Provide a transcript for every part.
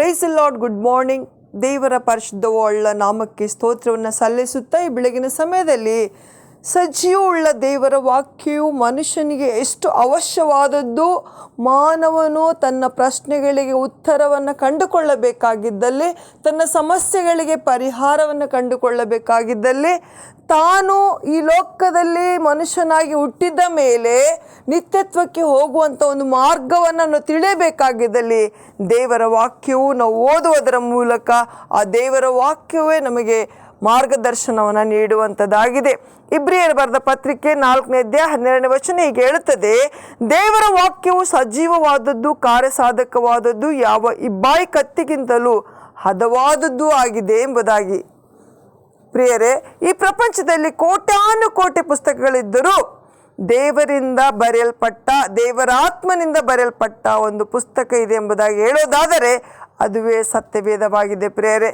Price the Lord. Good morning. ದೇವರ ಪರಿಶುದ್ಧವುಳ್ಳ ನಾಮಕ್ಕೆ ಸ್ತೋತ್ರವನ್ನು ಸಲ್ಲಿಸುತ್ತಾ ಈ ಬೆಳಗಿನ ಸಮಯದಲ್ಲಿ ಸಜೀವವುಳ್ಳ ದೇವರ ವಾಕ್ಯವು ಮನುಷ್ಯನಿಗೆ ಎಷ್ಟು ಅವಶ್ಯವಾದದ್ದು, ಮಾನವನು ತನ್ನ ಪ್ರಶ್ನೆಗಳಿಗೆ ಉತ್ತರವನ್ನು ಕಂಡುಕೊಳ್ಳಬೇಕಾಗಿದ್ದಲ್ಲಿ, ತನ್ನ ಸಮಸ್ಯೆಗಳಿಗೆ ಪರಿಹಾರವನ್ನು ಕಂಡುಕೊಳ್ಳಬೇಕಾಗಿದ್ದಲ್ಲಿ, ತಾನು ಈ ಲೋಕದಲ್ಲಿ ಮನುಷ್ಯನಾಗಿ ಹುಟ್ಟಿದ ಮೇಲೆ ನಿತ್ಯತ್ವಕ್ಕೆ ಹೋಗುವಂಥ ಒಂದು ಮಾರ್ಗವನ್ನು ತಿಳಿಯಬೇಕಾಗಿದ್ದಲ್ಲಿ ದೇವರ ವಾಕ್ಯವು ನಾವು ಓದುವುದರ ಮೂಲಕ ಆ ದೇವರ ವಾಕ್ಯವೇ ನಮಗೆ ಮಾರ್ಗದರ್ಶನವನ್ನು ನೀಡುವಂಥದ್ದಾಗಿದೆ. ಇಬ್ರಿಯರು ಬರೆದ ಪತ್ರಿಕೆ 4ನೇ ಅಧ್ಯಾಯ 12ನೇ ವಚನ ಹೀಗೆ ಹೇಳುತ್ತದೆ, ದೇವರ ವಾಕ್ಯವು ಸಜೀವವಾದದ್ದು, ಕಾರ್ಯಸಾಧಕವಾದದ್ದು, ಯಾವ ಇಬ್ಬಾಯಿ ಕತ್ತಿಗಿಂತಲೂ ಹದವಾದದ್ದು ಆಗಿದೆ ಎಂಬುದಾಗಿ. ಪ್ರಿಯರೇ, ಈ ಪ್ರಪಂಚದಲ್ಲಿ ಕೋಟ್ಯಾನು ಕೋಟಿ ಪುಸ್ತಕಗಳಿದ್ದರೂ ದೇವರಿಂದ ಬರೆಯಲ್ಪಟ್ಟ, ದೇವರ ಆತ್ಮನಿಂದ ಬರೆಯಲ್ಪಟ್ಟ ಒಂದು ಪುಸ್ತಕ ಇದೆ ಎಂಬುದಾಗಿ ಹೇಳೋದಾದರೆ ಅದುವೇ ಸತ್ಯವೇದವಾಗಿದೆ. ಪ್ರಿಯರೇ,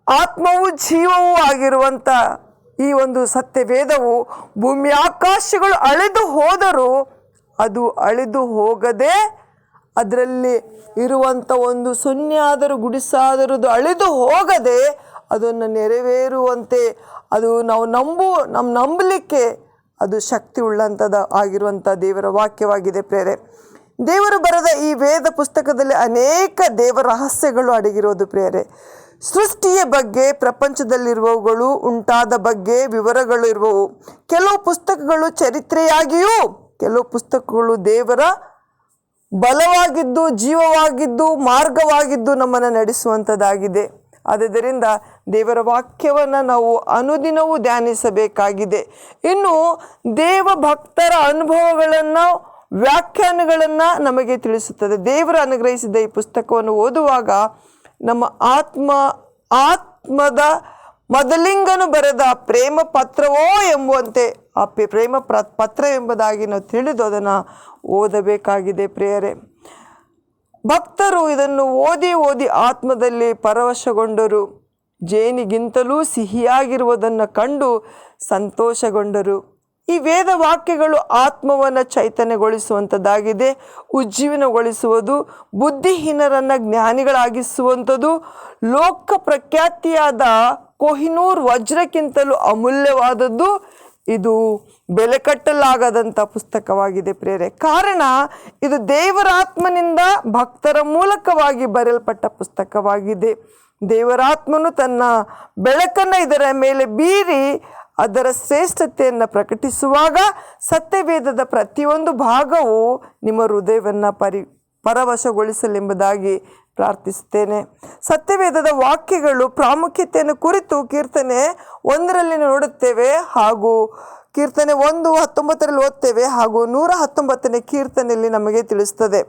ಆತ್ಮವು ಜೀವವೂ ಆಗಿರುವಂಥ ಈ ಒಂದು ಸತ್ಯವೇದವು ಭೂಮಿ ಆಕಾಶಗಳು ಅಳಿದು ಹೋದರೂ ಅದು ಅಳಿದು ಹೋಗದೆ, ಅದರಲ್ಲಿ ಇರುವಂಥ ಒಂದು ಸೊನ್ನೆ ಆದರೂ ಗುಡಿಸಾದರೂ ಅದು ಅಳಿದು ಹೋಗದೆ ಅದನ್ನು ನೆರವೇರುವಂತೆ ಅದು ನಾವು ನಮ್ಮ ನಂಬಲಿಕ್ಕೆ ಅದು ಶಕ್ತಿ ಉಳ್ಳಂಥದ್ದು ಆಗಿರುವಂಥ ದೇವರ ವಾಕ್ಯವಾಗಿದೆ. ಪ್ರೇರೆ, ದೇವರು ಬರೆದ ಈ ವೇದ ಪುಸ್ತಕದಲ್ಲಿ ಅನೇಕ ದೇವರ ರಹಸ್ಯಗಳು ಅಡಗಿರೋದು. ಪ್ರೇರೆ, ಸೃಷ್ಟಿಯ ಬಗ್ಗೆ, ಪ್ರಪಂಚದಲ್ಲಿರುವವುಗಳು ಉಂಟಾದ ಬಗ್ಗೆ ವಿವರಗಳು ಇರುವವು. ಕೆಲವು ಪುಸ್ತಕಗಳು ಚರಿತ್ರೆಯಾಗಿಯೂ, ಕೆಲವು ಪುಸ್ತಕಗಳು ದೇವರ ಬಲವಾಗಿದ್ದು, ಜೀವವಾಗಿದ್ದು, ಮಾರ್ಗವಾಗಿದ್ದು ನಮ್ಮನ್ನು ನಡೆಸುವಂಥದ್ದಾಗಿದೆ. ಆದ್ದರಿಂದ ದೇವರ ವಾಕ್ಯವನ್ನು ನಾವು ಅನುದಿನವೂ ಧ್ಯಾನಿಸಬೇಕಾಗಿದೆ. ಇನ್ನು ದೇವ ಭಕ್ತರ ಅನುಭವಗಳನ್ನು, ವ್ಯಾಖ್ಯಾನಗಳನ್ನು ನಮಗೆ ತಿಳಿಸುತ್ತದೆ. ದೇವರು ಅನುಗ್ರಹಿಸಿದ ಈ ಪುಸ್ತಕವನ್ನು ಓದುವಾಗ ನಮ್ಮ ಆತ್ಮದ ಮೊದಲಿಂಗನು ಬರೆದ ಪ್ರೇಮ ಪತ್ರವೋ ಎಂಬುವಂತೆ ಆ ಪ್ರೇಮ ಪತ್ರ ಎಂಬುದಾಗಿ ನಾವು ತಿಳಿದು ಅದನ್ನು ಓದಬೇಕಾಗಿದೆ. ಪ್ರಿಯರೇ, ಭಕ್ತರು ಇದನ್ನು ಓದಿ ಓದಿ ಆತ್ಮದಲ್ಲಿ ಪರವಶಗೊಂಡರು, ಜೇನಿಗಿಂತಲೂ ಸಿಹಿಯಾಗಿರುವುದನ್ನು ಕಂಡು ಸಂತೋಷಗೊಂಡರು. ಈ ವೇದ ವಾಕ್ಯಗಳು ಆತ್ಮವನ್ನು ಚೈತನ್ಯಗೊಳಿಸುವಂಥದ್ದಾಗಿದೆ, ಉಜ್ಜೀವನಗೊಳಿಸುವುದು, ಬುದ್ಧಿಹೀನರನ್ನು ಜ್ಞಾನಿಗಳಾಗಿಸುವಂಥದ್ದು, ಲೋಕ ಪ್ರಖ್ಯಾತಿಯಾದ ಕೊಹಿನೂರ್ ವಜ್ರಕ್ಕಿಂತಲೂ ಅಮೂಲ್ಯವಾದದ್ದು. ಇದು ಬೆಲೆ ಕಟ್ಟಲಾಗದಂಥ ಪುಸ್ತಕವಾಗಿದೆ. ಪ್ರೇರೆ, ಕಾರಣ ಇದು ದೇವರಾತ್ಮನಿಂದ ಭಕ್ತರ ಮೂಲಕವಾಗಿ ಬರೆಯಲ್ಪಟ್ಟ ಪುಸ್ತಕವಾಗಿದೆ. ದೇವರಾತ್ಮನು ತನ್ನ ಬೆಳಕನ್ನು ಇದರ ಮೇಲೆ ಬೀರಿ ಅದರ ಶ್ರೇಷ್ಠತೆಯನ್ನು ಪ್ರಕಟಿಸುವಾಗ ಸತ್ಯವೇದದ ಪ್ರತಿಯೊಂದು ಭಾಗವು ನಿಮ್ಮ ಹೃದಯವನ್ನು ಪರವಶಗೊಳಿಸಲೆಂಬುದಾಗಿ ಪ್ರಾರ್ಥಿಸುತ್ತೇನೆ. ಸತ್ಯವೇದದ ವಾಕ್ಯಗಳು ಪ್ರಾಮುಖ್ಯತೆಯನ್ನು ಕುರಿತು ಕೀರ್ತನೆ 1ರಲ್ಲಿ ನೋಡುತ್ತೇವೆ, ಹಾಗೂ ಕೀರ್ತನೆ 1:19 ಓದ್ತೇವೆ, ಹಾಗೂ 119ನೇ ಕೀರ್ತನೆಯಲ್ಲಿ ನಮಗೆ ತಿಳಿಸ್ತದೆ.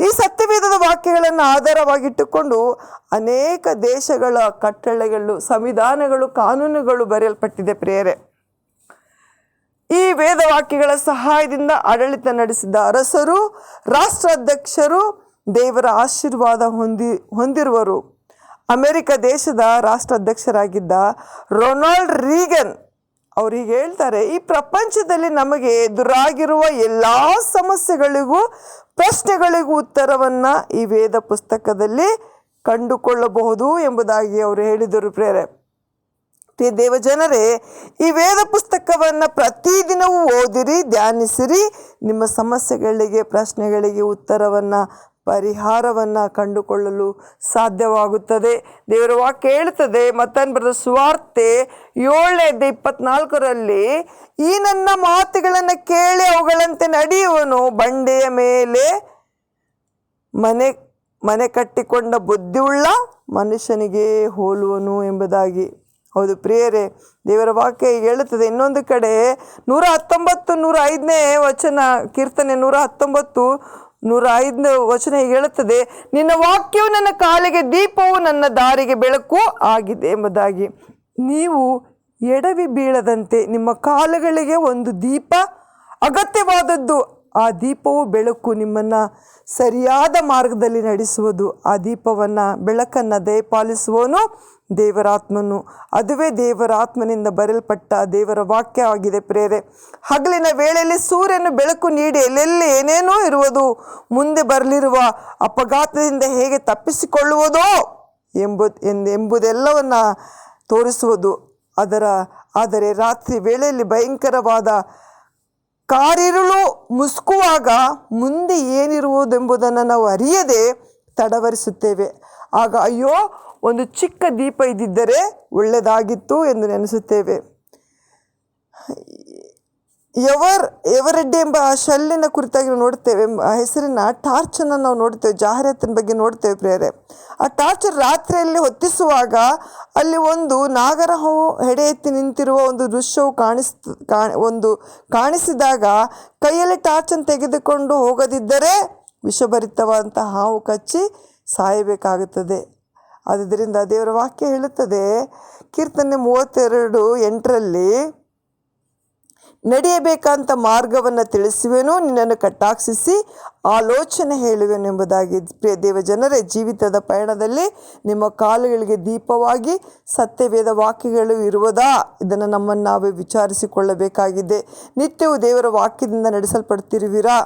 ಈ ಸತ್ಯವೇದದ ವಾಕ್ಯಗಳನ್ನು ಆಧಾರವಾಗಿಟ್ಟುಕೊಂಡು ಅನೇಕ ದೇಶಗಳ ಕಟ್ಟಳೆಗಳು, ಸಂವಿಧಾನಗಳು, ಕಾನೂನುಗಳು ಬರೆಯಲ್ಪಟ್ಟಿದೆ. ಪ್ರಿಯರೇ, ಈ ವೇದವಾಕ್ಯಗಳ ಸಹಾಯದಿಂದ ಆಡಳಿತ ನಡೆಸಿದ ಅರಸರು, ರಾಷ್ಟ್ರಾಧ್ಯಕ್ಷರು ದೇವರ ಆಶೀರ್ವಾದ ಹೊಂದಿರುವರು. ಅಮೆರಿಕ ದೇಶದ ರಾಷ್ಟ್ರಾಧ್ಯಕ್ಷರಾಗಿದ್ದ ರೊನಾಲ್ಡ್ ರೀಗನ್ ಅವರು ಹೀಗೆ ಹೇಳ್ತಾರೆ, ಈ ಪ್ರಪಂಚದಲ್ಲಿ ನಮಗೆ ಎದುರಾಗಿರುವ ಎಲ್ಲ ಸಮಸ್ಯೆಗಳಿಗೂ, ಪ್ರಶ್ನೆಗಳಿಗೂ ಉತ್ತರವನ್ನು ಈ ವೇದ ಪುಸ್ತಕದಲ್ಲಿ ಕಂಡುಕೊಳ್ಳಬಹುದು ಎಂಬುದಾಗಿ ಅವರು ಹೇಳಿದರು. ಪ್ರೇರೆ, ದೇವಜನರೇ, ಈ ವೇದ ಪುಸ್ತಕವನ್ನು ಪ್ರತಿದಿನವೂ ಓದಿರಿ, ಧ್ಯಾನಿಸಿರಿ. ನಿಮ್ಮ ಸಮಸ್ಯೆಗಳಿಗೆ, ಪ್ರಶ್ನೆಗಳಿಗೆ ಉತ್ತರವನ್ನು, ಪರಿಹಾರವನ್ನು ಕಂಡುಕೊಳ್ಳಲು ಸಾಧ್ಯವಾಗುತ್ತದೆ. ದೇವರ ವಾಕ್ಯ ಹೇಳ್ತದೆ, ಮತ್ತಾಯನ ಬರೆದ ಸುವಾರ್ತೆ 7:24 ಈ ನನ್ನ ಮಾತುಗಳನ್ನು ಕೇಳಿ ಅವುಗಳಂತೆ ನಡೆಯುವನು ಬಂಡೆಯ ಮೇಲೆ ಮನೆ ಕಟ್ಟಿಕೊಂಡ ಬುದ್ಧಿಯುಳ್ಳ ಮನುಷ್ಯನಿಗೆ ಹೋಲುವನು ಎಂಬುದಾಗಿ. ಹೌದು ಪ್ರಿಯರೇ, ದೇವರ ವಾಕ್ಯ ಈಗ ಹೇಳುತ್ತದೆ. ಇನ್ನೊಂದು ಕಡೆ 119:105ನೇ ವಚನ, ಕೀರ್ತನೆ 119:105 ವಚನ ಹೀಗೆ ಹೇಳುತ್ತದೆ, ನಿನ್ನ ವಾಕ್ಯವು ನನ್ನ ಕಾಲಿಗೆ ದೀಪವು, ನನ್ನ ದಾರಿಗೆ ಬೆಳಕು ಆಗಿದೆ ಎಂಬುದಾಗಿ. ನೀವು ಎಡವಿ ಬೀಳದಂತೆ ನಿಮ್ಮ ಕಾಲುಗಳಿಗೆ ಒಂದು ದೀಪ ಅಗತ್ಯವಾದದ್ದು. ಆ ದೀಪವು ಬೆಳಕು ನಿಮ್ಮನ್ನು ಸರಿಯಾದ ಮಾರ್ಗದಲ್ಲಿ ನಡೆಸುವುದು. ಆ ದೀಪವನ್ನು ಬೆಳಕನ್ನು ದಯಪಾಲಿಸುವವನು ದೇವರಾತ್ಮನು. ಅದುವೇ ದೇವರಾತ್ಮನಿಂದ ಬರೆಯಲ್ಪಟ್ಟ ದೇವರ ವಾಕ್ಯವಾಗಿದೆ ಪ್ರೇರೆ. ಹಗಲಿನ ವೇಳೆಯಲ್ಲಿ ಸೂರ್ಯನು ಬೆಳಕು ನೀಡಿ ಎಲ್ಲೆಲ್ಲಿ ಏನೇನೋ ಇರುವುದು, ಮುಂದೆ ಬರಲಿರುವ ಅಪಘಾತದಿಂದ ಹೇಗೆ ತಪ್ಪಿಸಿಕೊಳ್ಳುವುದೋ ಎಂಬುದೆಲ್ಲವನ್ನು ತೋರಿಸುವುದು. ಆದರೆ ರಾತ್ರಿ ವೇಳೆಯಲ್ಲಿ ಭಯಂಕರವಾದ ಕಾರಿರುಳು ಮುಸುಕುವಾಗ ಮುಂದೆ ಏನಿರುವುದೆಂಬುದನ್ನು ನಾವು ಅರಿಯದೆ ತಡವರಿಸುತ್ತೇವೆ. ಆಗ ಅಯ್ಯೋ, ಒಂದು ಚಿಕ್ಕ ದೀಪ ಇದ್ದಿದ್ದರೆ ಒಳ್ಳೆಯದಾಗಿತ್ತು ಎಂದು ನೆನೆಸುತ್ತೇವೆ. ಎವರೆಡ್ಡಿ ಎಂಬ ಶೆಲ್ಲಿನ ಕುರಿತಾಗಿ ನಾವು ನೋಡ್ತೇವೆ. ಆ ಹೆಸರಿನ ಟಾರ್ಚನ್ನು ನಾವು ನೋಡ್ತೇವೆ, ಜಾಹೀರಾತಿನ ಬಗ್ಗೆ ನೋಡ್ತೇವೆ ಪ್ರೇರೆ. ಆ ಟಾರ್ಚ್ ರಾತ್ರಿಯಲ್ಲಿ ಹೊತ್ತಿಸುವಾಗ ಅಲ್ಲಿ ಒಂದು ನಾಗರಹಾವು ಹೆಡೆ ಎತ್ತಿ ನಿಂತಿರುವ ಒಂದು ದೃಶ್ಯವು ಕಾಣಿಸಿದಾಗ ಕೈಯಲ್ಲಿ ಟಾರ್ಚನ್ನು ತೆಗೆದುಕೊಂಡು ಹೋಗದಿದ್ದರೆ ವಿಷಭರಿತವಾದಂಥ ಹಾವು ಕಚ್ಚಿ ಸಾಯಬೇಕಾಗುತ್ತದೆ. ಆದ್ದರಿಂದ ದೇವರ ವಾಕ್ಯ ಹೇಳುತ್ತದೆ, ಕೀರ್ತನೆ 32:8 ನಡೆಯಬೇಕಂತ ಮಾರ್ಗವನ್ನು ತಿಳಿಸುವೆನು, ನಿನ್ನನ್ನು ಕಟಾಕ್ಷಿಸಿ ಆಲೋಚನೆ ಹೇಳುವೆನು ಎಂಬುದಾಗಿ. ಪ್ರಿಯ ದೇವ ಜನರೇ, ಜೀವಿತದ ಪಯಣದಲ್ಲಿ ನಿಮ್ಮ ಕಾಲುಗಳಿಗೆ ದೀಪವಾಗಿ ಸತ್ಯವೇದ ವಾಕ್ಯಗಳು ಇರುವುದಾ? ಇದನ್ನು ನಮ್ಮನ್ನು ನಾವೇ ವಿಚಾರಿಸಿಕೊಳ್ಳಬೇಕಾಗಿದೆ. ನಿತ್ಯವೂ ದೇವರ ವಾಕ್ಯದಿಂದ ನಡೆಸಲ್ಪಡ್ತಿರುವಿರಾ?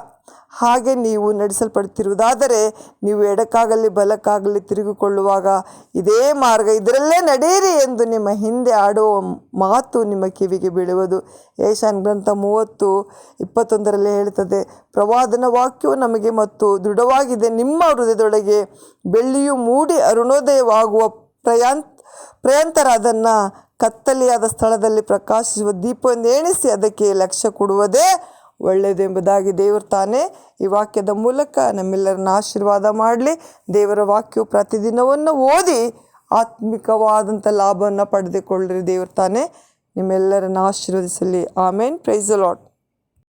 ಹಾಗೆ ನೀವು ನಡೆಸಲ್ಪಡ್ತಿರುವುದಾದರೆ ನೀವು ಎಡಕ್ಕಾಗಲಿ ಬಲಕ್ಕಾಗಲಿ ತಿರುಗಿಕೊಳ್ಳುವಾಗ ಇದೇ ಮಾರ್ಗ, ಇದರಲ್ಲೇ ನಡೆಯಿರಿ ಎಂದು ನಿಮ್ಮ ಹಿಂದೆ ಆಡುವ ಮಾತು ನಿಮ್ಮ ಕಿವಿಗೆ ಬೀಳುವುದು. ಯೆಶಾಯನ ಗ್ರಂಥ 30:21 ಹೇಳುತ್ತದೆ, ಪ್ರವಾದನ ವಾಕ್ಯವು ನಮಗೆ ಮತ್ತು ದೃಢವಾಗಿದೆ. ನಿಮ್ಮ ಹೃದಯದೊಳಗೆ ಬೆಳ್ಳಿಯು ಮೂಡಿ ಅರುಣೋದಯವಾಗುವ ಪ್ರಯಂತರ ಅದನ್ನು ಕತ್ತಲೆಯಾದ ಸ್ಥಳದಲ್ಲಿ ಪ್ರಕಾಶಿಸುವ ದೀಪವನ್ನು ಎಣಿಸಿ ಅದಕ್ಕೆ ಲಕ್ಷ್ಯ ಕೊಡುವುದೇ ಒಳ್ಳೆಯದು ಎಂಬುದಾಗಿ ದೇವರು ತಾನೇ ಈ ವಾಕ್ಯದ ಮೂಲಕ ನಮ್ಮೆಲ್ಲರನ್ನ ಆಶೀರ್ವಾದ ಮಾಡಲಿ. ದೇವರ ವಾಕ್ಯವು ಪ್ರತಿದಿನವನ್ನು ಓದಿ ಆತ್ಮಿಕವಾದಂಥ ಲಾಭವನ್ನು ಪಡೆದುಕೊಳ್ಳ್ರಿ. ದೇವರು ತಾನೇ ನಿಮ್ಮೆಲ್ಲರನ್ನು ಆಶೀರ್ವದಿಸಲಿ. ಆಮೇನ್. Praise the lord.